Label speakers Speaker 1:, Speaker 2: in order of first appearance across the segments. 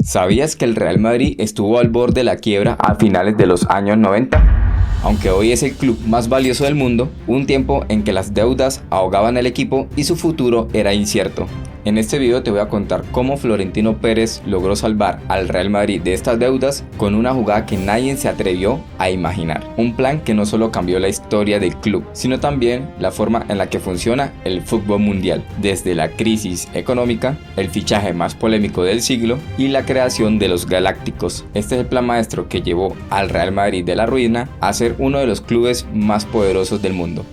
Speaker 1: ¿Sabías que el Real Madrid estuvo al borde de la quiebra a finales de los años 90? Aunque hoy es el club más valioso del mundo, hubo un tiempo en que las deudas ahogaban al equipo y su futuro era incierto. En este video te voy a contar cómo Florentino Pérez logró salvar al Real Madrid de estas deudas con una jugada que nadie se atrevió a imaginar. Un plan que no solo cambió la historia del club, sino también la forma en la que funciona el fútbol mundial, desde la crisis económica, el fichaje más polémico del siglo y la creación de los Galácticos. Este es el plan maestro que llevó al Real Madrid de la ruina a ser uno de los clubes más poderosos del mundo.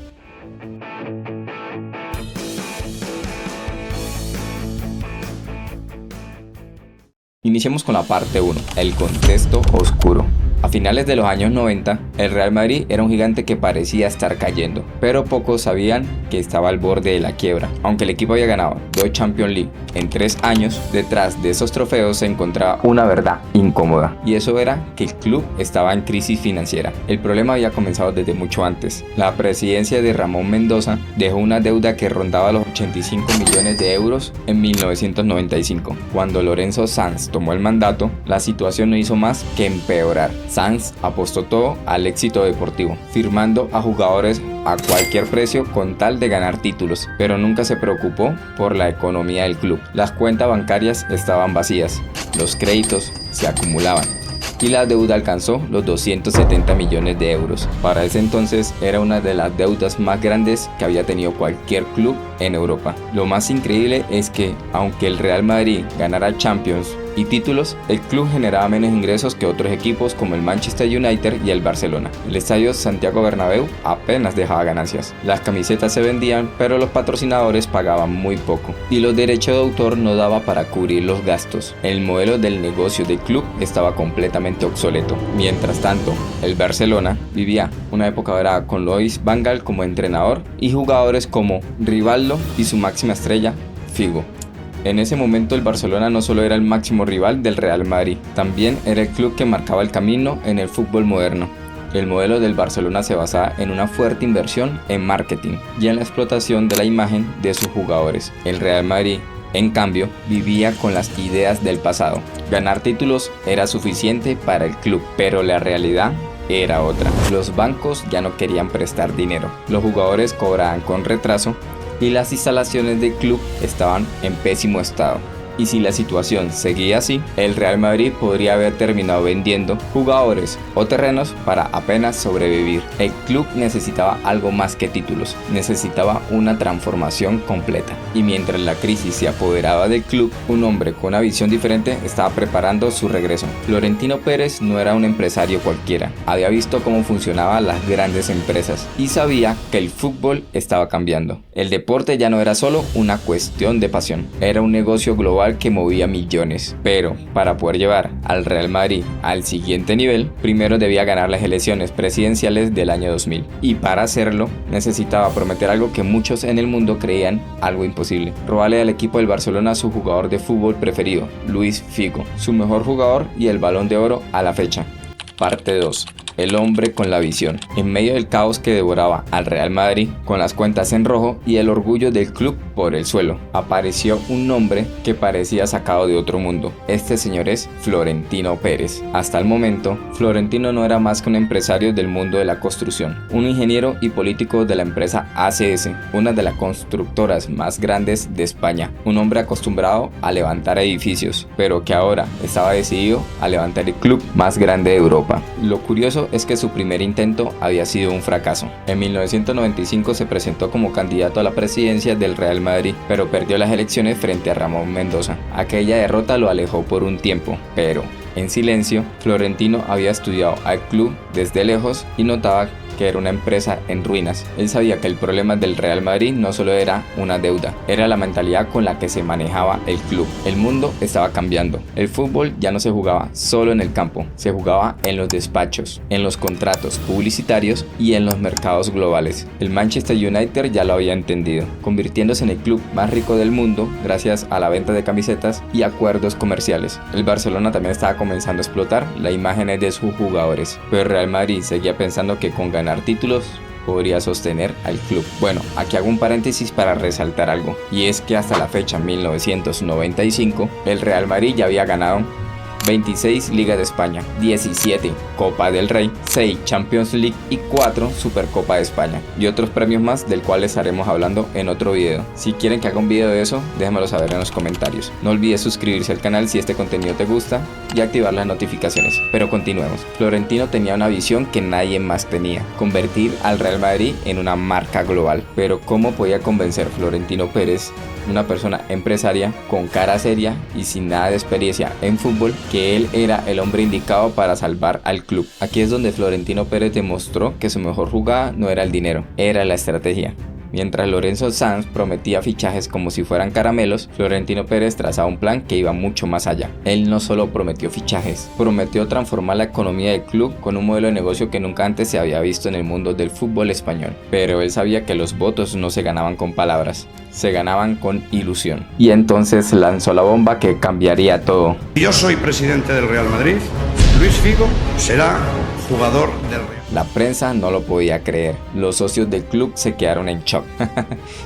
Speaker 1: Iniciemos con la parte 1, el contexto oscuro. A finales de los años 90, el Real Madrid era un gigante que parecía estar cayendo, pero pocos sabían que estaba al borde de la quiebra. Aunque el equipo había ganado 2 Champions League en 3 años, detrás de esos trofeos se encontraba una verdad incómoda, y eso era que el club estaba en crisis financiera. El problema había comenzado desde mucho antes. La presidencia de Ramón Mendoza dejó una deuda que rondaba los 85 millones de euros en 1995. Cuando Lorenzo Sanz tomó el mandato, la situación no hizo más que empeorar. Sanz apostó todo al éxito deportivo, firmando a jugadores a cualquier precio con tal de ganar títulos, pero nunca se preocupó por la economía del club. Las cuentas bancarias estaban vacías, los créditos se acumulaban y la deuda alcanzó los 270 millones de euros. Para ese entonces era una de las deudas más grandes que había tenido cualquier club en Europa. Lo más increíble es que, aunque el Real Madrid ganara Champions y títulos, el club generaba menos ingresos que otros equipos como el Manchester United y el Barcelona. El estadio Santiago Bernabéu apenas dejaba ganancias. Las camisetas se vendían, pero los patrocinadores pagaban muy poco y los derechos de autor no daba para cubrir los gastos. El modelo del negocio del club estaba completamente obsoleto. Mientras tanto, el Barcelona vivía una época dorada con Louis van Gaal como entrenador y jugadores como Rivaldo y su máxima estrella, Figo. En ese momento el Barcelona no solo era el máximo rival del Real Madrid, también era el club que marcaba el camino en el fútbol moderno. El modelo del Barcelona se basaba en una fuerte inversión en marketing y en la explotación de la imagen de sus jugadores. El Real Madrid, en cambio, vivía con las ideas del pasado. Ganar títulos era suficiente para el club, pero la realidad era otra. Los bancos ya no querían prestar dinero, los jugadores cobraban con retraso y las instalaciones del club estaban en pésimo estado. Y si la situación seguía así, el Real Madrid podría haber terminado vendiendo jugadores o terrenos para apenas sobrevivir. El club necesitaba algo más que títulos, necesitaba una transformación completa. Y mientras la crisis se apoderaba del club, un hombre con una visión diferente estaba preparando su regreso. Florentino Pérez no era un empresario cualquiera, había visto cómo funcionaban las grandes empresas y sabía que el fútbol estaba cambiando. El deporte ya no era solo una cuestión de pasión, era un negocio global que movía millones, pero para poder llevar al Real Madrid al siguiente nivel, primero debía ganar las elecciones presidenciales del año 2000 y para hacerlo necesitaba prometer algo que muchos en el mundo creían algo imposible: robarle al equipo del Barcelona a su jugador de fútbol preferido, Luis Figo, su mejor jugador y el Balón de Oro a la fecha. Parte 2. El hombre con la visión. En medio del caos que devoraba al Real Madrid, con las cuentas en rojo y el orgullo del club por el suelo, apareció un nombre que parecía sacado de otro mundo. Este señor es Florentino Pérez. Hasta el momento, Florentino no era más que un empresario del mundo de la construcción, un ingeniero y político de la empresa ACS, una de las constructoras más grandes de España, un hombre acostumbrado a levantar edificios, pero que ahora estaba decidido a levantar el club más grande de Europa. Lo curioso es que su primer intento había sido un fracaso. En 1995 se presentó como candidato a la presidencia del Real Madrid, pero perdió las elecciones frente a Ramón Mendoza. Aquella derrota lo alejó por un tiempo, pero en silencio, Florentino había estudiado al club desde lejos y notaba que era una empresa en ruinas. Él sabía que el problema del Real Madrid no solo era una deuda, era la mentalidad con la que se manejaba el club. El mundo estaba cambiando. El fútbol ya no se jugaba solo en el campo, se jugaba en los despachos, en los contratos publicitarios y en los mercados globales. El Manchester United ya lo había entendido, convirtiéndose en el club más rico del mundo gracias a la venta de camisetas y acuerdos comerciales. El Barcelona también estaba comenzando a explotar las imágenes de sus jugadores, pero el Real Madrid seguía pensando que con ganar títulos podría sostener al club. Bueno, aquí hago un paréntesis para resaltar algo, y es que hasta la fecha 1995 el Real Madrid ya había ganado 26 Ligas de España, 17 Copa del Rey, 6 Champions League y 4 Supercopa de España. Y otros premios más del cual estaremos hablando en otro video. Si quieren que haga un video de eso, déjenmelo saber en los comentarios. No olvides suscribirse al canal si este contenido te gusta y activar las notificaciones. Pero continuemos. Florentino tenía una visión que nadie más tenía: convertir al Real Madrid en una marca global. Pero ¿cómo podía convencer Florentino Pérez, una persona empresaria con cara seria y sin nada de experiencia en fútbol, que él era el hombre indicado para salvar al club? Aquí es donde Florentino Pérez demostró que su mejor jugada no era el dinero, era la estrategia. Mientras Lorenzo Sanz prometía fichajes como si fueran caramelos, Florentino Pérez trazaba un plan que iba mucho más allá. Él no solo prometió fichajes, prometió transformar la economía del club con un modelo de negocio que nunca antes se había visto en el mundo del fútbol español. Pero él sabía que los votos no se ganaban con palabras, se ganaban con ilusión. Y entonces lanzó la bomba que cambiaría todo.
Speaker 2: Yo soy presidente del Real Madrid, Luis Figo será jugador del Real.
Speaker 1: La prensa no lo podía creer, los socios del club se quedaron en shock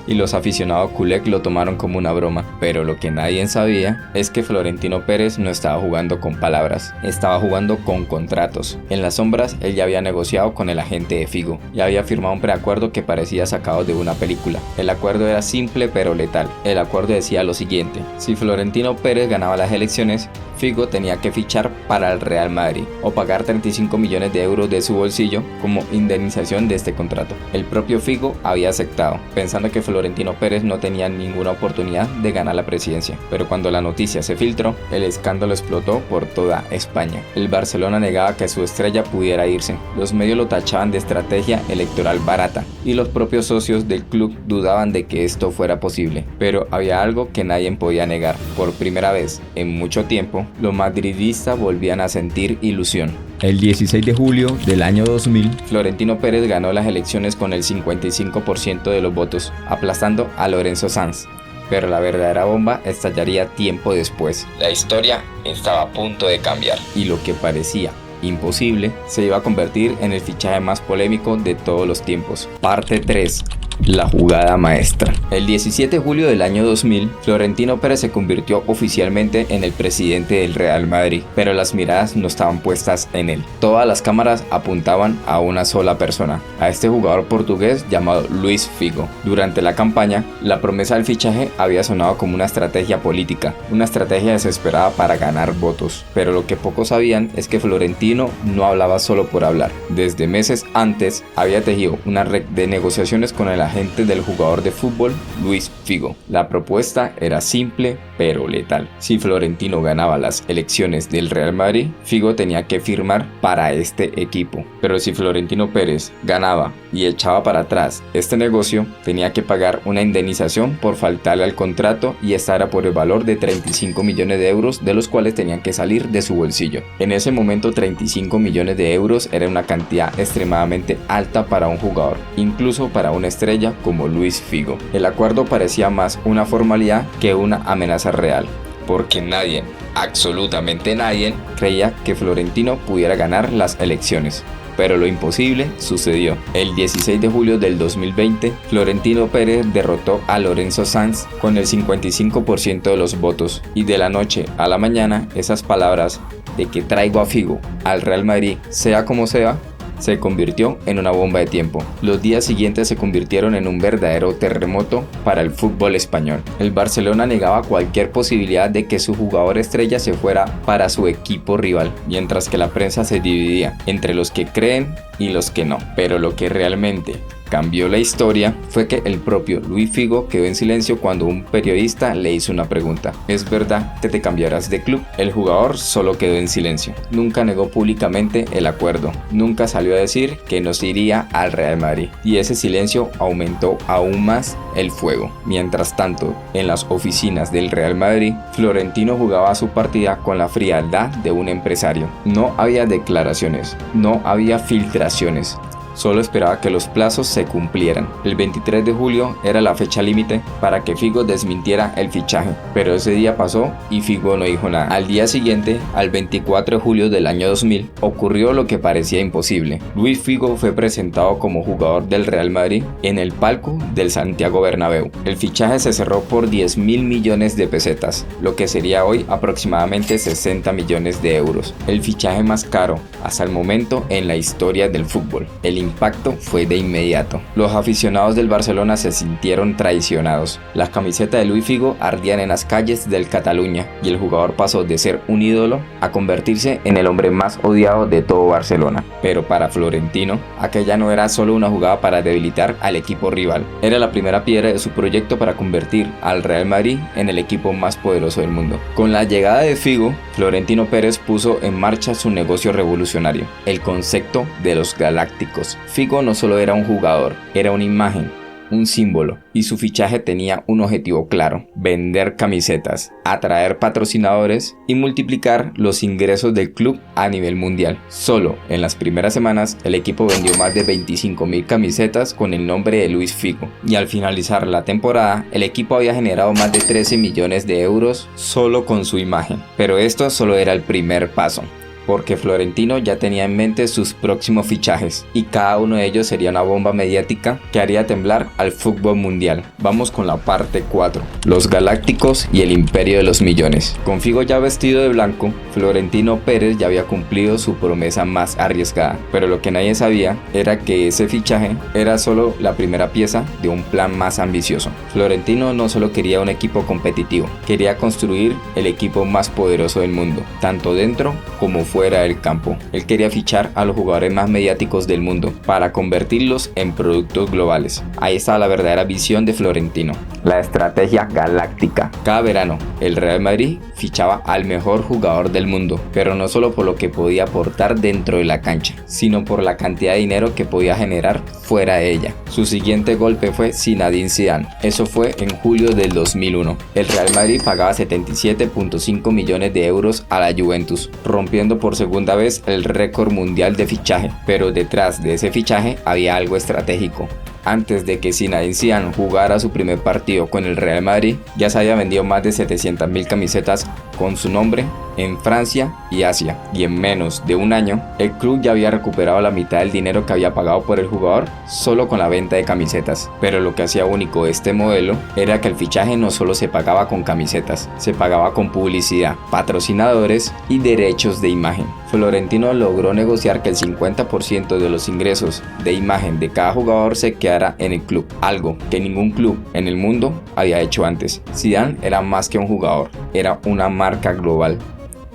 Speaker 1: y los aficionados culés lo tomaron como una broma. Pero lo que nadie sabía es que Florentino Pérez no estaba jugando con palabras, estaba jugando con contratos. En las sombras él ya había negociado con el agente de Figo y había firmado un preacuerdo que parecía sacado de una película. El acuerdo era simple pero letal. El acuerdo decía lo siguiente: si Florentino Pérez ganaba las elecciones, Figo tenía que fichar para el Real Madrid o pagar 35 millones de euros de su bolsillo como indemnización de este contrato. El propio Figo había aceptado, pensando que Florentino Pérez no tenía ninguna oportunidad de ganar la presidencia. Pero cuando la noticia se filtró, el escándalo explotó por toda España. El Barcelona negaba que su estrella pudiera irse, los medios lo tachaban de estrategia electoral barata y los propios socios del club dudaban de que esto fuera posible. Pero había algo que nadie podía negar: por primera vez en mucho tiempo, los madridistas volvían a sentir ilusión.
Speaker 3: El 16 de julio del año 2000,
Speaker 1: Florentino Pérez ganó las elecciones con el 55% de los votos, aplastando a Lorenzo Sanz. Pero la verdadera bomba estallaría tiempo después. La historia estaba a punto de cambiar y lo que parecía imposible se iba a convertir en el fichaje más polémico de todos los tiempos. Parte 3. La jugada maestra. El 17 de julio del año 2000, Florentino Pérez se convirtió oficialmente en el presidente del Real Madrid, pero las miradas no estaban puestas en él. Todas las cámaras apuntaban a una sola persona, a este jugador portugués llamado Luis Figo. Durante la campaña, la promesa del fichaje había sonado como una estrategia política, una estrategia desesperada para ganar votos. Pero lo que pocos sabían es que Florentino no hablaba solo por hablar. Desde meses antes había tejido una red de negociaciones con el agente del jugador de fútbol Luis Figo. La propuesta era simple pero letal. Si Florentino ganaba las elecciones del Real Madrid, Figo tenía que firmar para este equipo. Pero si Florentino Pérez ganaba y echaba para atrás este negocio, tenía que pagar una indemnización por faltarle al contrato, y esta era por el valor de 35 millones de euros, de los cuales tenían que salir de su bolsillo. En ese momento 35 millones de euros era una cantidad extremadamente alta para un jugador, incluso para una estrella como Luis Figo. El acuerdo parecía más una formalidad que una amenaza real, porque nadie, absolutamente nadie, creía que Florentino pudiera ganar las elecciones. Pero lo imposible sucedió. El 16 de julio del 2020, Florentino Pérez derrotó a Lorenzo Sanz con el 55% de los votos, y de la noche a la mañana esas palabras de que traigo a Figo al Real Madrid sea como sea, se convirtió en una bomba de tiempo. Los días siguientes se convirtieron en un verdadero terremoto para el fútbol español. El Barcelona negaba cualquier posibilidad de que su jugador estrella se fuera para su equipo rival, mientras que la prensa se dividía entre los que creen y los que no. Pero lo que realmente cambió la historia fue que el propio Luis Figo quedó en silencio cuando un periodista le hizo una pregunta: ¿es verdad que te cambiarás de club? El jugador solo quedó en silencio. Nunca negó públicamente el acuerdo, nunca salió a decir que no se iría al Real Madrid, y ese silencio aumentó aún más el fuego. Mientras tanto, en las oficinas del Real Madrid, Florentino jugaba su partida con la frialdad de un empresario. No había declaraciones, no había filtraciones. solo esperaba que los plazos se cumplieran. El 23 de julio era la fecha límite para que Figo desmintiera el fichaje, pero ese día pasó y Figo no dijo nada. Al día siguiente, al 24 de julio del año 2000, ocurrió lo que parecía imposible. Luis Figo fue presentado como jugador del Real Madrid en el palco del Santiago Bernabéu. El fichaje se cerró por 10.000 millones de pesetas, lo que sería hoy aproximadamente 60 millones de euros. El fichaje más caro hasta el momento en la historia del fútbol. El impacto fue de inmediato. Los aficionados del Barcelona se sintieron traicionados. Las camisetas de Luis Figo ardían en las calles del Cataluña y el jugador pasó de ser un ídolo a convertirse en el hombre más odiado de todo Barcelona. Pero para Florentino, aquella no era solo una jugada para debilitar al equipo rival. Era la primera piedra de su proyecto para convertir al Real Madrid en el equipo más poderoso del mundo. Con la llegada de Figo, Florentino Pérez puso en marcha su negocio revolucionario, el concepto de los galácticos. Figo no solo era un jugador, era una imagen, un símbolo, y su fichaje tenía un objetivo claro: vender camisetas, atraer patrocinadores y multiplicar los ingresos del club a nivel mundial. Solo en las primeras semanas el equipo vendió más de 25.000 camisetas con el nombre de Luis Figo, y al finalizar la temporada el equipo había generado más de 13 millones de euros solo con su imagen. Pero esto solo era el primer paso, porque Florentino ya tenía en mente sus próximos fichajes y cada uno de ellos sería una bomba mediática que haría temblar al fútbol mundial. Vamos con la parte 4, los galácticos y el imperio de los millones. Con Figo ya vestido de blanco, Florentino Pérez ya había cumplido su promesa más arriesgada, pero lo que nadie sabía era que ese fichaje era solo la primera pieza de un plan más ambicioso. Florentino no solo quería un equipo competitivo, quería construir el equipo más poderoso del mundo, tanto dentro como fuera del campo. Él quería fichar a los jugadores más mediáticos del mundo para convertirlos en productos globales. Ahí está la verdadera visión de Florentino, la estrategia galáctica. Cada verano, el Real Madrid fichaba al mejor jugador del mundo, pero no solo por lo que podía aportar dentro de la cancha, sino por la cantidad de dinero que podía generar fuera de ella. Su siguiente golpe fue Zinedine Zidane. Eso fue en julio del 2001. El Real Madrid pagaba 77.5 millones de euros a la Juventus, rompiendo por segunda vez el récord mundial de fichaje. Pero detrás de ese fichaje había algo estratégico. Antes de que Zinedine Zidane jugara su primer partido con el Real Madrid, ya se había vendido más de 700.000 camisetas con su nombre en Francia y Asia, y en menos de un año el club ya había recuperado la mitad del dinero que había pagado por el jugador solo con la venta de camisetas. Pero lo que hacía único este modelo era que el fichaje no solo se pagaba con camisetas, se pagaba con publicidad, patrocinadores y derechos de imagen. Florentino logró negociar que el 50% de los ingresos de imagen de cada jugador se quedara en el club, algo que ningún club en el mundo había hecho antes. Zidane era más que un jugador, era una marca global.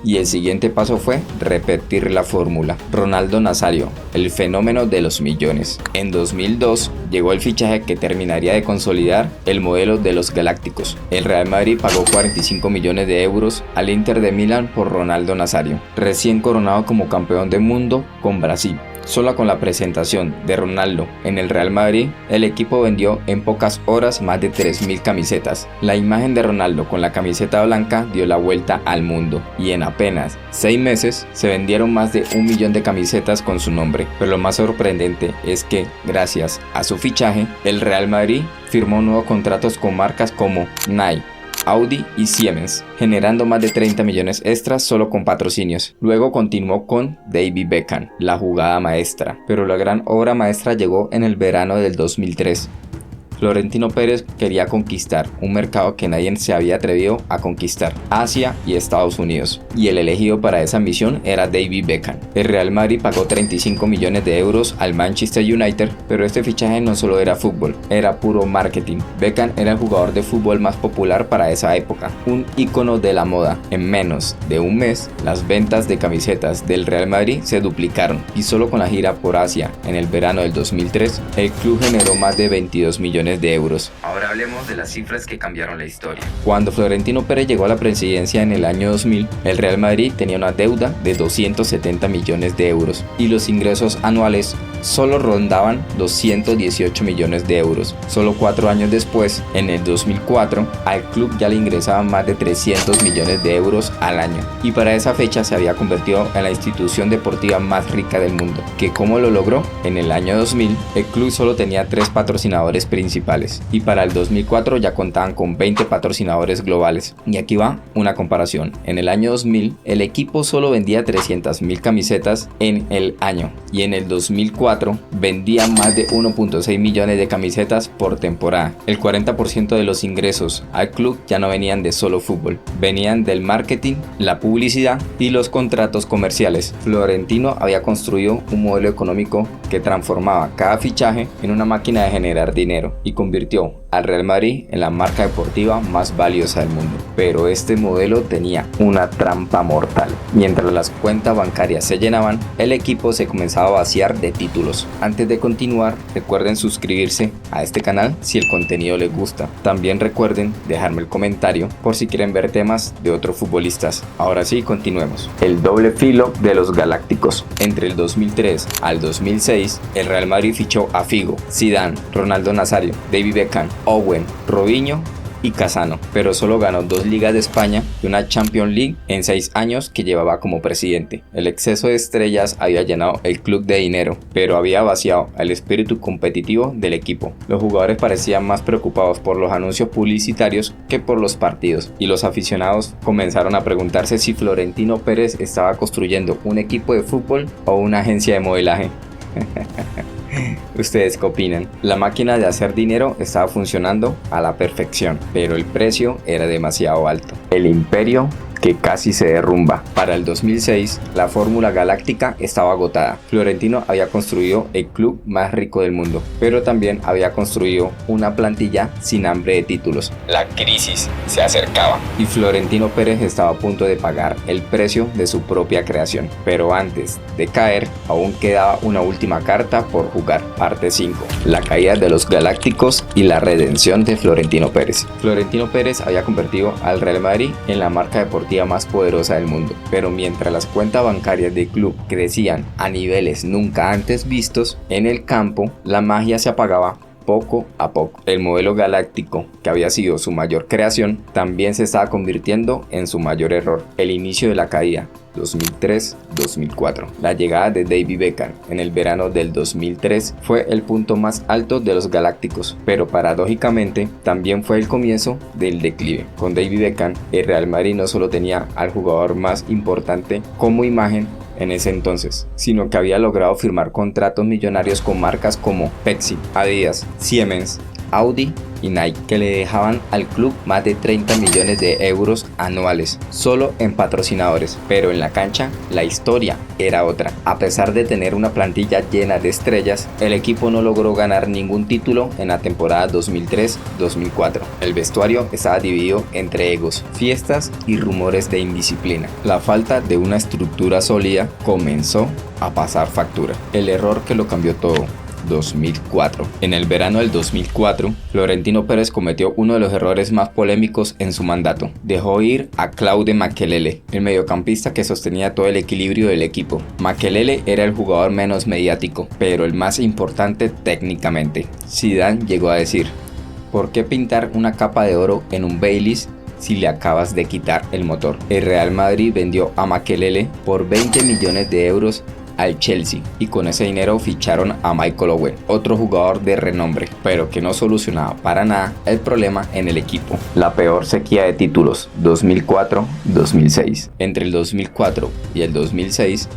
Speaker 1: Y el siguiente paso fue repetir la fórmula. Ronaldo Nazario, el fenómeno de los millones. En 2002 llegó el fichaje que terminaría de consolidar el modelo de los galácticos. El Real Madrid pagó 45 millones de euros al Inter de Milán por Ronaldo Nazario, recién coronado como campeón del mundo con Brasil. Solo con la presentación de Ronaldo en el Real Madrid, el equipo vendió en pocas horas más de 3.000 camisetas. La imagen de Ronaldo con la camiseta blanca dio la vuelta al mundo y en apenas 6 meses se vendieron más de 1 millón de camisetas con su nombre. Pero lo más sorprendente es que, gracias a su fichaje, el Real Madrid firmó nuevos contratos con marcas como Nike, Audi y Siemens, generando más de 30 millones extras solo con patrocinios. Luego continuó con David Beckham, la jugada maestra, pero la gran obra maestra llegó en el verano del 2003. Florentino Pérez quería conquistar un mercado que nadie se había atrevido a conquistar, Asia y Estados Unidos, y el elegido para esa misión era David Beckham. El Real Madrid pagó 35 millones de euros al Manchester United, pero este fichaje no solo era fútbol, era puro marketing. Beckham era el jugador de fútbol más popular para esa época, un ícono de la moda. En menos de un mes, las ventas de camisetas del Real Madrid se duplicaron, y solo con la gira por Asia en el verano del 2003, el club generó más de 22 millones de euros. Ahora hablemos de las cifras que cambiaron la historia. Cuando Florentino Pérez llegó a la presidencia en el año 2000, el Real Madrid tenía una deuda de 270 millones de euros y los ingresos anuales solo rondaban los 118 millones de euros. Solo 4 años después, en el 2004, al club ya le ingresaban más de 300 millones de euros al año. Y para esa fecha se había convertido en la institución deportiva más rica del mundo. ¿Que cómo lo logró? En el año 2000, el club solo tenía 3 patrocinadores principales. Y para el 2004 ya contaban con 20 patrocinadores globales. Y aquí va una comparación. En el año 2000, el equipo solo vendía 300.000 camisetas en el año. Y en el 2004 vendía más de 1.6 millones de camisetas por temporada. El 40% de los ingresos al club ya no venían de solo fútbol, venían del marketing, la publicidad y los contratos comerciales. Florentino había construido un modelo económico que transformaba cada fichaje en una máquina de generar dinero y convirtió al Real Madrid en la marca deportiva más valiosa del mundo. Pero este modelo tenía una trampa mortal. Mientras las cuentas bancarias se llenaban, el equipo se comenzaba a vaciar de títulos. Antes de continuar, recuerden suscribirse a este canal si el contenido les gusta. También recuerden dejarme el comentario por si quieren ver temas de otros futbolistas. Ahora sí, continuemos. El doble filo de los galácticos. Entre el 2003 al 2006, el Real Madrid fichó a Figo, Zidane, Ronaldo Nazario, David Beckham, Owen, Robinho y Casano, pero solo ganó 2 ligas de España y una Champions League en 6 años que llevaba como presidente. El exceso de estrellas había llenado el club de dinero, pero había vaciado el espíritu competitivo del equipo. Los jugadores parecían más preocupados por los anuncios publicitarios que por los partidos, y los aficionados comenzaron a preguntarse si Florentino Pérez estaba construyendo un equipo de fútbol o una agencia de modelaje. ¿Ustedes qué opinan? La máquina de hacer dinero estaba funcionando a la perfección, pero el precio era demasiado alto. El imperio que casi se derrumba. Para el 2006, la fórmula galáctica estaba agotada. Florentino había construido el club más rico del mundo, pero también había construido una plantilla sin hambre de títulos. La crisis se acercaba y Florentino Pérez estaba a punto de pagar el precio de su propia creación. Pero antes de caer, aún quedaba una última carta por jugar. Parte 5. La caída de los galácticos y la redención de Florentino Pérez. Florentino Pérez había convertido al Real Madrid en la marca deportiva más poderosa del mundo, pero mientras las cuentas bancarias del club crecían a niveles nunca antes vistos, en el campo la magia se apagaba poco a poco. El modelo galáctico, que había sido su mayor creación, también se estaba convirtiendo en su mayor error. El inicio de la caída. 2003-2004. La llegada de David Beckham en el verano del 2003 fue el punto más alto de los galácticos, pero paradójicamente también fue el comienzo del declive. Con David Beckham, el Real Madrid no solo tenía al jugador más importante como imagen en ese entonces, sino que había logrado firmar contratos millonarios con marcas como Pepsi, Adidas, Siemens, Audi y Nike, que le dejaban al club más de 30 millones de euros anuales, solo en patrocinadores. Pero en la cancha, la historia era otra. A pesar de tener una plantilla llena de estrellas, el equipo no logró ganar ningún título en la temporada 2003-2004. El vestuario estaba dividido entre egos, fiestas y rumores de indisciplina. La falta de una estructura sólida comenzó a pasar factura. El error que lo cambió todo. 2004. En el verano del 2004, Florentino Pérez cometió uno de los errores más polémicos en su mandato. Dejó ir a Claude Makelele, el mediocampista que sostenía todo el equilibrio del equipo. Makelele era el jugador menos mediático, pero el más importante técnicamente. Zidane llegó a decir: ¿por qué pintar una capa de oro en un Baileys si le acabas de quitar el motor? El Real Madrid vendió a Makelele por 20 millones de euros al Chelsea, y con ese dinero ficharon a Michael Owen, otro jugador de renombre, pero que no solucionaba para nada el problema en el equipo. La peor sequía de títulos, 2004-2006. Entre el 2004 y el 2006,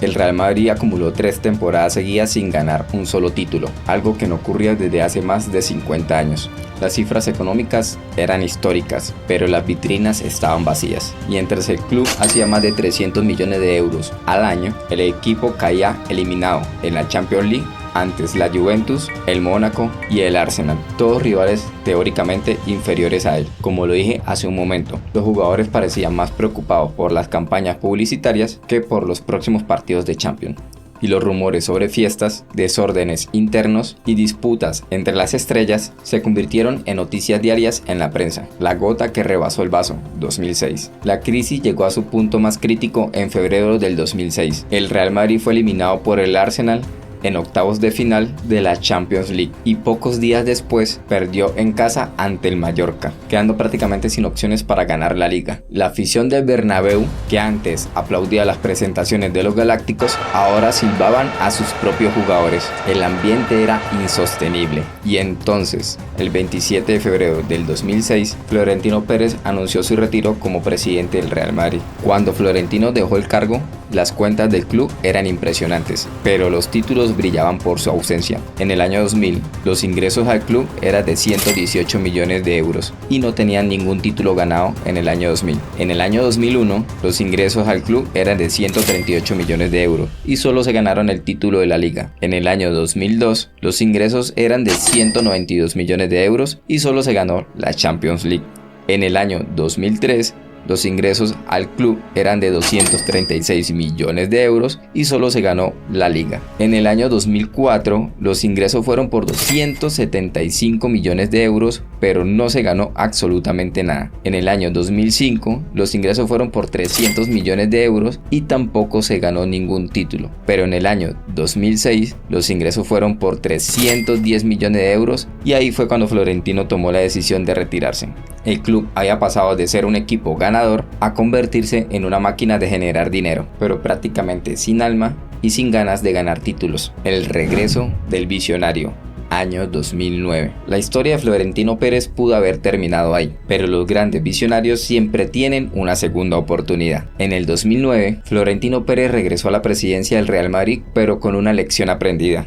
Speaker 1: el Real Madrid acumuló 3 temporadas seguidas sin ganar un solo título, algo que no ocurría desde hace más de 50 años. Las cifras económicas eran históricas, pero las vitrinas estaban vacías. Mientras el club hacía más de 300 millones de euros al año, el equipo caía eliminado en la Champions League antes la Juventus, el Mónaco y el Arsenal, todos rivales teóricamente inferiores a él. Como lo dije hace un momento, los jugadores parecían más preocupados por las campañas publicitarias que por los próximos partidos de Champions. Y los rumores sobre fiestas, desórdenes internos y disputas entre las estrellas se convirtieron en noticias diarias en la prensa. La gota que rebasó el vaso, 2006. La crisis llegó a su punto más crítico en febrero del 2006. El Real Madrid fue eliminado por el Arsenal en octavos de final de la Champions League y pocos días después perdió en casa ante el Mallorca, quedando prácticamente sin opciones para ganar la liga. La afición del Bernabéu, que antes aplaudía las presentaciones de los galácticos, ahora silbaban a sus propios jugadores. El ambiente era insostenible y entonces, el 27 de febrero del 2006, Florentino Pérez anunció su retiro como presidente del Real Madrid. Cuando Florentino dejó el cargo, las cuentas del club eran impresionantes, pero los títulos brillaban por su ausencia. En el año 2000, los ingresos al club eran de 118 millones de euros y no tenían ningún título ganado en el año 2000. En el año 2001, los ingresos al club eran de 138 millones de euros y solo se ganaron el título de la liga. En el año 2002, los ingresos eran de 192 millones de euros y solo se ganó la Champions League. En el año 2003, los ingresos al club eran de 236 millones de euros y solo se ganó la liga. En el año 2004, los ingresos fueron por 275 millones de euros, pero no se ganó absolutamente nada. En el año 2005, los ingresos fueron por 300 millones de euros y tampoco se ganó ningún título. Pero en el año 2006, los ingresos fueron por 310 millones de euros y ahí fue cuando Florentino tomó la decisión de retirarse. El club había pasado de ser un equipo ganador a convertirse en una máquina de generar dinero, pero prácticamente sin alma y sin ganas de ganar títulos. El regreso del visionario. Año 2009. La historia de Florentino Pérez pudo haber terminado ahí, pero los grandes visionarios siempre tienen una segunda oportunidad. En el 2009, Florentino Pérez regresó a la presidencia del Real Madrid, pero con una lección aprendida.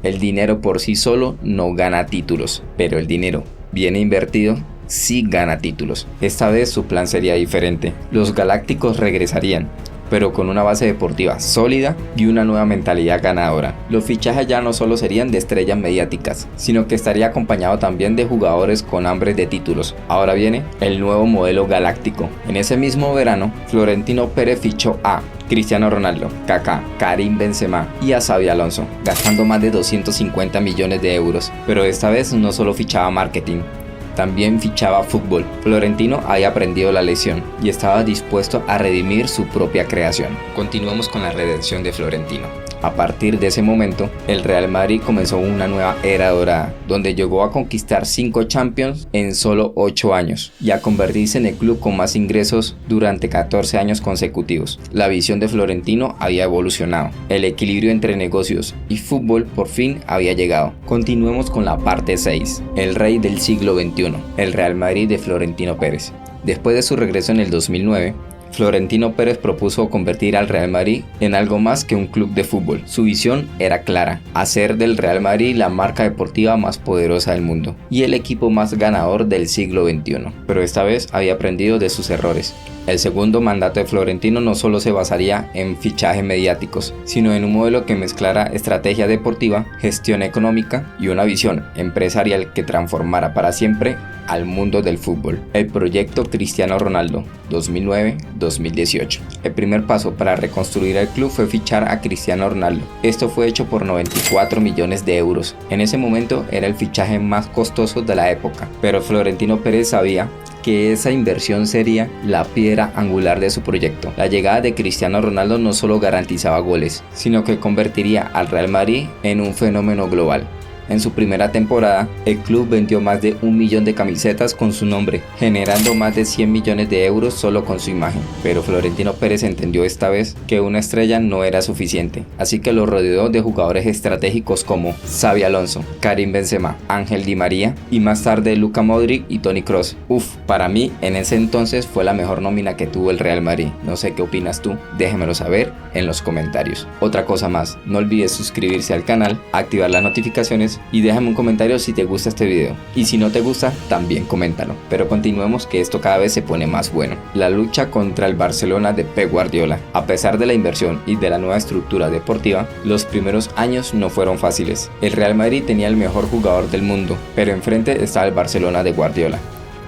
Speaker 1: El dinero por sí solo no gana títulos, pero el dinero bien invertido sí gana títulos. Esta vez su plan sería diferente. Los galácticos regresarían, pero con una base deportiva sólida y una nueva mentalidad ganadora. Los fichajes ya no solo serían de estrellas mediáticas, sino que estaría acompañado también de jugadores con hambre de títulos. Ahora viene el nuevo modelo galáctico. En ese mismo verano, Florentino Pérez fichó a Cristiano Ronaldo, Kaká, Karim Benzema y a Xabi Alonso, gastando más de 250 millones de euros. Pero esta vez no solo fichaba marketing, también fichaba fútbol. Florentino había aprendido la lección y estaba dispuesto a redimir su propia creación. Continuamos con la redención de Florentino. A partir de ese momento, el Real Madrid comenzó una nueva era dorada, donde llegó a conquistar 5 Champions en solo 8 años y a convertirse en el club con más ingresos durante 14 años consecutivos. La visión de Florentino había evolucionado, el equilibrio entre negocios y fútbol por fin había llegado. Continuemos con la parte 6, el rey del siglo XXI, el Real Madrid de Florentino Pérez. Después de su regreso en el 2009, Florentino Pérez propuso convertir al Real Madrid en algo más que un club de fútbol. Su visión era clara: hacer del Real Madrid la marca deportiva más poderosa del mundo y el equipo más ganador del siglo XXI. Pero esta vez había aprendido de sus errores. El segundo mandato de Florentino no solo se basaría en fichajes mediáticos, sino en un modelo que mezclara estrategia deportiva, gestión económica y una visión empresarial que transformara para siempre al mundo del fútbol. El proyecto Cristiano Ronaldo, 2009-2018. El primer paso para reconstruir el club fue fichar a Cristiano Ronaldo. Esto fue hecho por 94 millones de euros. En ese momento era el fichaje más costoso de la época, pero Florentino Pérez sabía que esa inversión sería la piedra angular de su proyecto. La llegada de Cristiano Ronaldo no solo garantizaba goles, sino que convertiría al Real Madrid en un fenómeno global. En su primera temporada, el club vendió más de 1 millón de camisetas con su nombre, generando más de 100 millones de euros solo con su imagen. Pero Florentino Pérez entendió esta vez que una estrella no era suficiente, así que lo rodeó de jugadores estratégicos como Xabi Alonso, Karim Benzema, Ángel Di María y más tarde Luka Modric y Toni Kroos. Para mí en ese entonces fue la mejor nómina que tuvo el Real Madrid. No sé qué opinas tú, déjamelo saber en los comentarios. Otra cosa más, no olvides suscribirse al canal, activar las notificaciones y déjame un comentario si te gusta este video, y si no te gusta también coméntalo. Pero continuemos, que esto cada vez se pone más bueno. La lucha contra el Barcelona de Pep Guardiola. A pesar de la inversión y de la nueva estructura deportiva, los primeros años no fueron fáciles. El Real Madrid tenía el mejor jugador del mundo, pero enfrente estaba el Barcelona de Guardiola,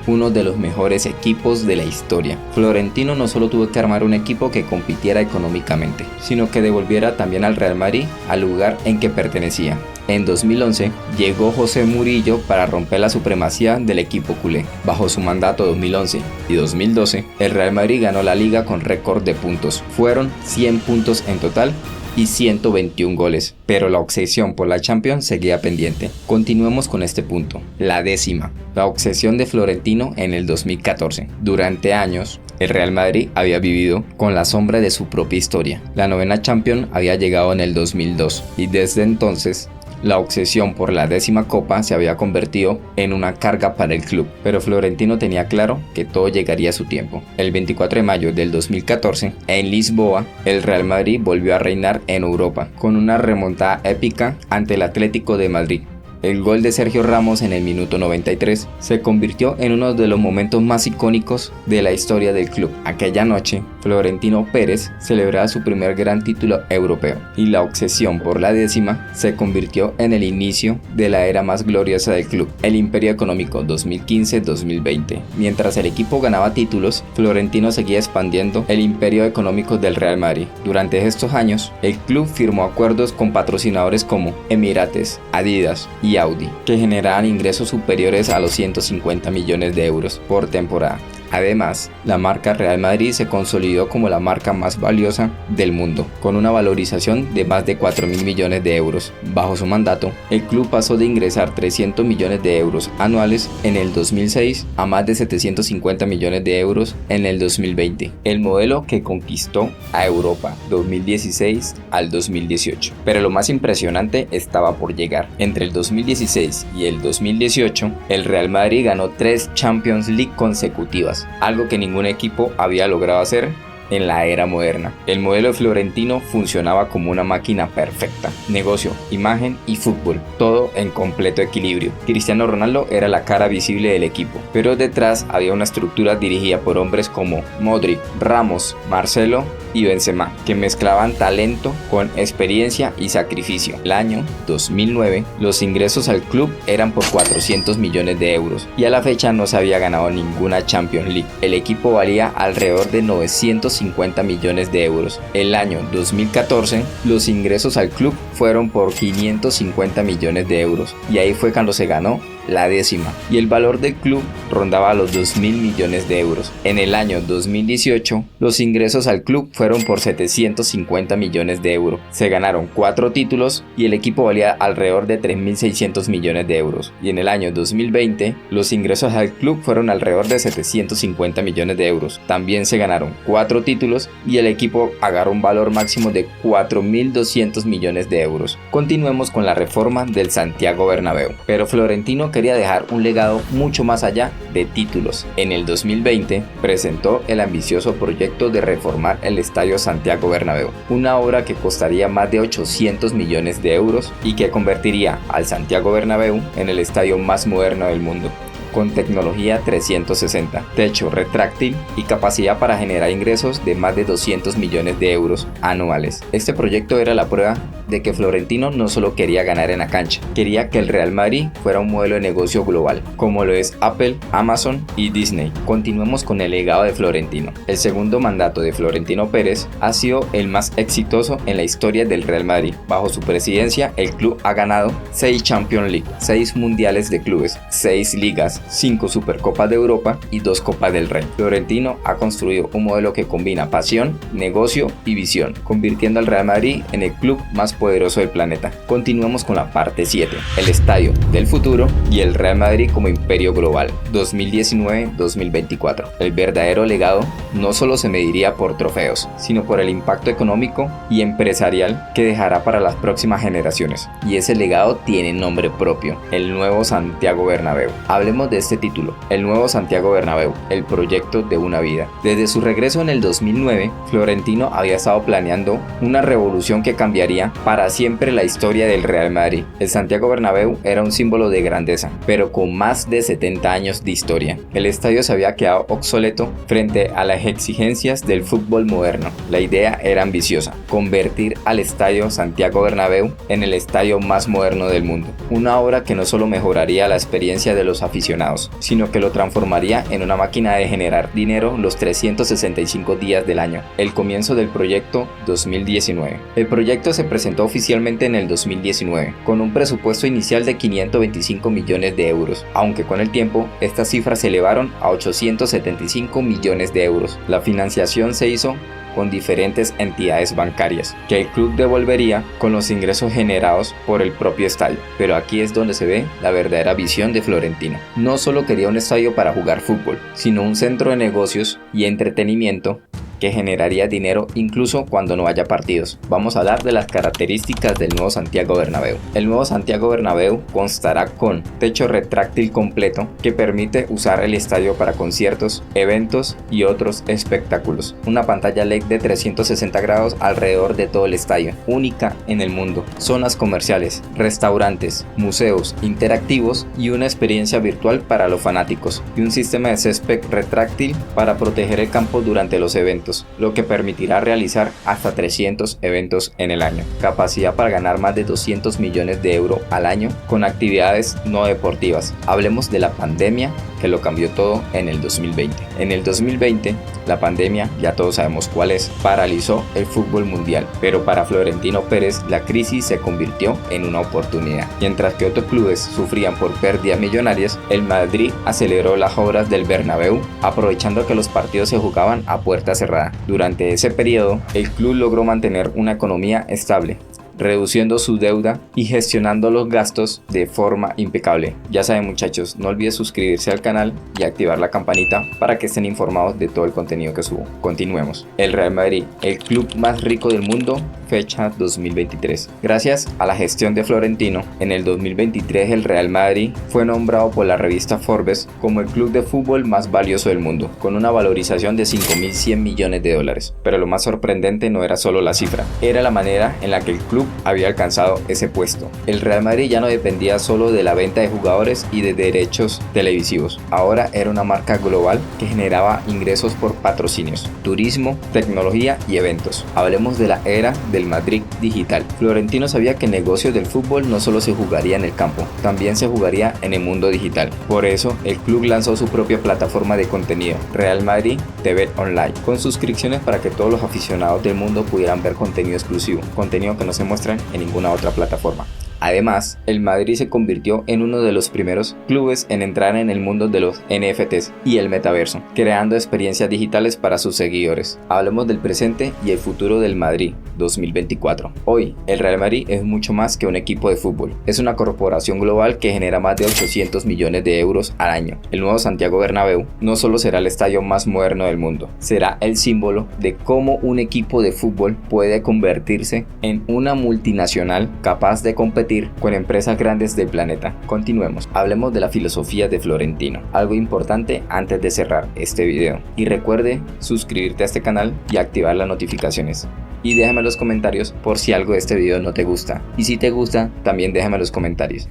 Speaker 1: uno de los mejores equipos de la historia. Florentino no solo tuvo que armar un equipo que compitiera económicamente, sino que devolviera también al Real Madrid al lugar en que pertenecía, En 2011 llegó José Murillo para romper la supremacía del equipo culé. Bajo su mandato 2011 y 2012, el Real Madrid ganó la liga con récord de puntos. Fueron 100 puntos en total y 121 goles, pero la obsesión por la Champions seguía pendiente. Continuemos con este punto, la 10ª, la obsesión de Florentino en el 2014. Durante años, el Real Madrid había vivido con la sombra de su propia historia. La 9ª Champions había llegado en el 2002 y desde entonces la obsesión por la 10ª copa se había convertido en una carga para el club, pero Florentino tenía claro que todo llegaría a su tiempo. El 24 de mayo del 2014, en Lisboa, el Real Madrid volvió a reinar en Europa, con una remontada épica ante el Atlético de Madrid. El gol de Sergio Ramos en el minuto 93 se convirtió en uno de los momentos más icónicos de la historia del club. Aquella noche, Florentino Pérez celebraba su primer gran título europeo y la obsesión por la 10ª se convirtió en el inicio de la era más gloriosa del club, el Imperio Económico 2015-2020. Mientras el equipo ganaba títulos, Florentino seguía expandiendo el imperio económico del Real Madrid. Durante estos años, el club firmó acuerdos con patrocinadores como Emirates, Adidas y Audi, que generaban ingresos superiores a los 150 millones de euros por temporada. Además, la marca Real Madrid se consolidó como la marca más valiosa del mundo, con una valorización de más de 4.000 millones de euros. Bajo su mandato, el club pasó de ingresar 300 millones de euros anuales en el 2006 a más de 750 millones de euros en el 2020, el modelo que conquistó a Europa 2016 al 2018. Pero lo más impresionante estaba por llegar. Entre el 2016 y el 2018, el Real Madrid ganó 3 Champions League consecutivas, algo que ningún equipo había logrado hacer en la era moderna. El modelo florentino funcionaba como una máquina perfecta. Negocio, imagen y fútbol, todo en completo equilibrio. Cristiano Ronaldo era la cara visible del equipo, pero detrás había una estructura dirigida por hombres como Modric, Ramos, Marcelo y Benzema, que mezclaban talento con experiencia y sacrificio. El año 2009, los ingresos al club eran por 400 millones de euros y a la fecha no se había ganado ninguna Champions League. El equipo valía alrededor de 950 millones de euros. El año 2014, los ingresos al club fueron por 550 millones de euros y ahí fue cuando se ganó la 10ª, y el valor del club rondaba los 2.000 millones de euros. En el año 2018, los ingresos al club fueron por 750 millones de euros. Se ganaron 4 títulos y el equipo valía alrededor de 3.600 millones de euros. Y en el año 2020, los ingresos al club fueron alrededor de 750 millones de euros. También se ganaron 4 títulos y el equipo agarró un valor máximo de 4.200 millones de euros. Continuemos con la reforma del Santiago Bernabéu. Pero Florentino quería dejar un legado mucho más allá de títulos. En el 2020 presentó el ambicioso proyecto de reformar el Estadio Santiago Bernabéu, una obra que costaría más de 800 millones de euros y que convertiría al Santiago Bernabéu en el estadio más moderno del mundo, con tecnología 360, techo retráctil y capacidad para generar ingresos de más de 200 millones de euros anuales. Este proyecto era la prueba de que Florentino no solo quería ganar en la cancha, quería que el Real Madrid fuera un modelo de negocio global, como lo es Apple, Amazon y Disney. Continuemos con el legado de Florentino. El segundo mandato de Florentino Pérez ha sido el más exitoso en la historia del Real Madrid. Bajo su presidencia, el club ha ganado 6 Champions League, 6 mundiales de clubes, 6 ligas, 5 Supercopas de Europa y 2 Copas del Rey. Florentino ha construido un modelo que combina pasión, negocio y visión, convirtiendo al Real Madrid en el club más poderoso del planeta. Continuamos con la parte 7, el estadio del futuro y el Real Madrid como imperio global, 2019-2024. El verdadero legado no solo se mediría por trofeos, sino por el impacto económico y empresarial que dejará para las próximas generaciones. Y ese legado tiene nombre propio, el nuevo Santiago Bernabéu. Hablemos de este título, el nuevo Santiago Bernabéu, el proyecto de una vida. Desde su regreso en el 2009, Florentino había estado planeando una revolución que cambiaría para siempre la historia del Real Madrid. El Santiago Bernabéu era un símbolo de grandeza, pero con más de 70 años de historia. El estadio se había quedado obsoleto frente a las exigencias del fútbol moderno. La idea era ambiciosa, convertir al estadio Santiago Bernabéu en el estadio más moderno del mundo. Una obra que no solo mejoraría la experiencia de los aficionados, aficionados, sino que lo transformaría en una máquina de generar dinero los 365 días del año, el comienzo del proyecto 2019. El proyecto se presentó oficialmente en el 2019, con un presupuesto inicial de 525 millones de euros, aunque con el tiempo estas cifras se elevaron a 875 millones de euros. La financiación se hizo con diferentes entidades bancarias, que el club devolvería con los ingresos generados por el propio estadio. Pero aquí es donde se ve la verdadera visión de Florentino. No solo quería un estadio para jugar fútbol, sino un centro de negocios y entretenimiento que generaría dinero incluso cuando no haya partidos. Vamos a hablar de las características del nuevo Santiago Bernabéu. El nuevo Santiago Bernabéu constará con techo retráctil completo que permite usar el estadio para conciertos, eventos y otros espectáculos. Una pantalla LED de 360 grados alrededor de todo el estadio, única en el mundo. Zonas comerciales, restaurantes, museos interactivos y una experiencia virtual para los fanáticos. Y un sistema de césped retráctil para proteger el campo durante los eventos, lo que permitirá realizar hasta 300 eventos en el año. Capacidad para ganar más de 200 millones de euros al año con actividades no deportivas. Hablemos de la pandemia que lo cambió todo en el 2020. En el 2020, la pandemia, ya todos sabemos cuál es, paralizó el fútbol mundial, pero para Florentino Pérez la crisis se convirtió en una oportunidad. Mientras que otros clubes sufrían por pérdidas millonarias, el Madrid aceleró las obras del Bernabéu, aprovechando que los partidos se jugaban a puerta cerrada. Durante ese periodo, el club logró mantener una economía estable, reduciendo su deuda y gestionando los gastos de forma impecable. Ya saben, muchachos, no olviden suscribirse al canal y activar la campanita para que estén informados de todo el contenido que subo. Continuemos. El Real Madrid, el club más rico del mundo, fecha 2023. Gracias a la gestión de Florentino, en el 2023 el Real Madrid fue nombrado por la revista Forbes como el club de fútbol más valioso del mundo, con una valorización de 5.100 millones de dólares. Pero lo más sorprendente no era solo la cifra, era la manera en la que el club había alcanzado ese puesto. El Real Madrid ya no dependía solo de la venta de jugadores y de derechos televisivos. Ahora era una marca global que generaba ingresos por patrocinios, turismo, tecnología y eventos. Hablemos de la era del Madrid digital. Florentino sabía que el negocio del fútbol no solo se jugaría en el campo, también se jugaría en el mundo digital. Por eso, el club lanzó su propia plataforma de contenido, Real Madrid TV Online, con suscripciones para que todos los aficionados del mundo pudieran ver contenido exclusivo, contenido que no se muestra en ninguna otra plataforma. Además, el Madrid se convirtió en uno de los primeros clubes en entrar en el mundo de los NFTs y el metaverso, creando experiencias digitales para sus seguidores. Hablemos del presente y el futuro del Madrid 2024. Hoy, el Real Madrid es mucho más que un equipo de fútbol. Es una corporación global que genera más de 800 millones de euros al año. El nuevo Santiago Bernabéu no solo será el estadio más moderno del mundo, será el símbolo de cómo un equipo de fútbol puede convertirse en una multinacional capaz de competir con empresas grandes del planeta. Continuemos, hablemos de la filosofía de Florentino, algo importante antes de cerrar este video. Y recuerde suscribirte a este canal y activar las notificaciones. Y déjame en los comentarios por si algo de este video no te gusta. Y si te gusta, también déjame en los comentarios.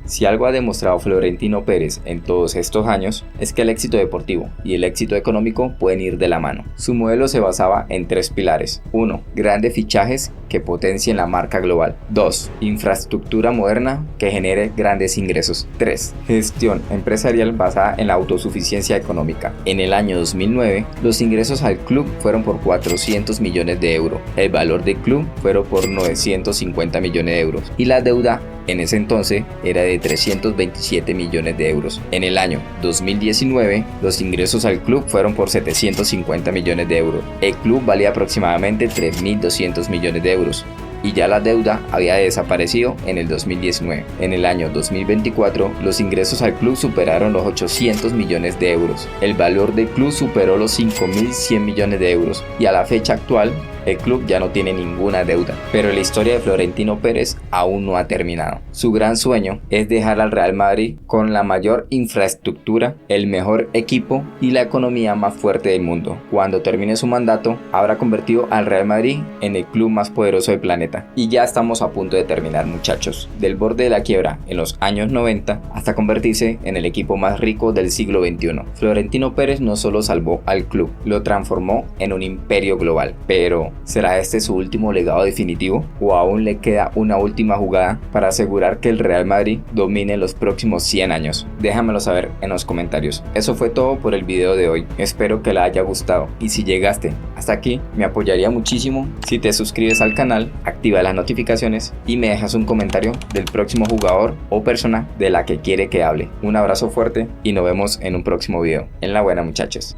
Speaker 1: Si algo ha demostrado Florentino Pérez en todos estos años, es que el éxito deportivo y el éxito económico pueden ir de la mano. Su modelo se basaba en 3 pilares. 1. Grandes fichajes que potencien la marca global. 2. Infraestructura moderna que genere grandes ingresos. 3. Gestión empresarial basada en la autosuficiencia económica. En el año 2009, los ingresos al club fueron por 400 millones de euros. El valor del club fueron por 950 millones de euros y la deuda en ese entonces era de 327 millones de euros. En el año 2019, los ingresos al club fueron por 750 millones de euros. El club valía aproximadamente 3.200 millones de euros. Y ya la deuda había desaparecido en el 2019. En el año 2024, los ingresos al club superaron los 800 millones de euros. El valor del club superó los 5.100 millones de euros. Y a la fecha actual, el club ya no tiene ninguna deuda. Pero la historia de Florentino Pérez aún no ha terminado. Su gran sueño es dejar al Real Madrid con la mayor infraestructura, el mejor equipo y la economía más fuerte del mundo. Cuando termine su mandato, habrá convertido al Real Madrid en el club más poderoso del planeta. Y ya estamos a punto de terminar, muchachos. Del borde de la quiebra en los años 90 hasta convertirse en el equipo más rico del siglo XXI. Florentino Pérez no solo salvó al club, lo transformó en un imperio global. Pero ¿Será este su último legado definitivo? ¿O aún le queda una última jugada para asegurar que el Real Madrid domine los próximos 100 años? Déjamelo saber en los comentarios. Eso fue todo por el video de hoy. Espero que les haya gustado. Y si llegaste hasta aquí, me apoyaría muchísimo si te suscribes al canal, activa las notificaciones y me dejas un comentario del próximo jugador o persona de la que quiere que hable. Un abrazo fuerte y nos vemos en un próximo video. En la buena, muchachos.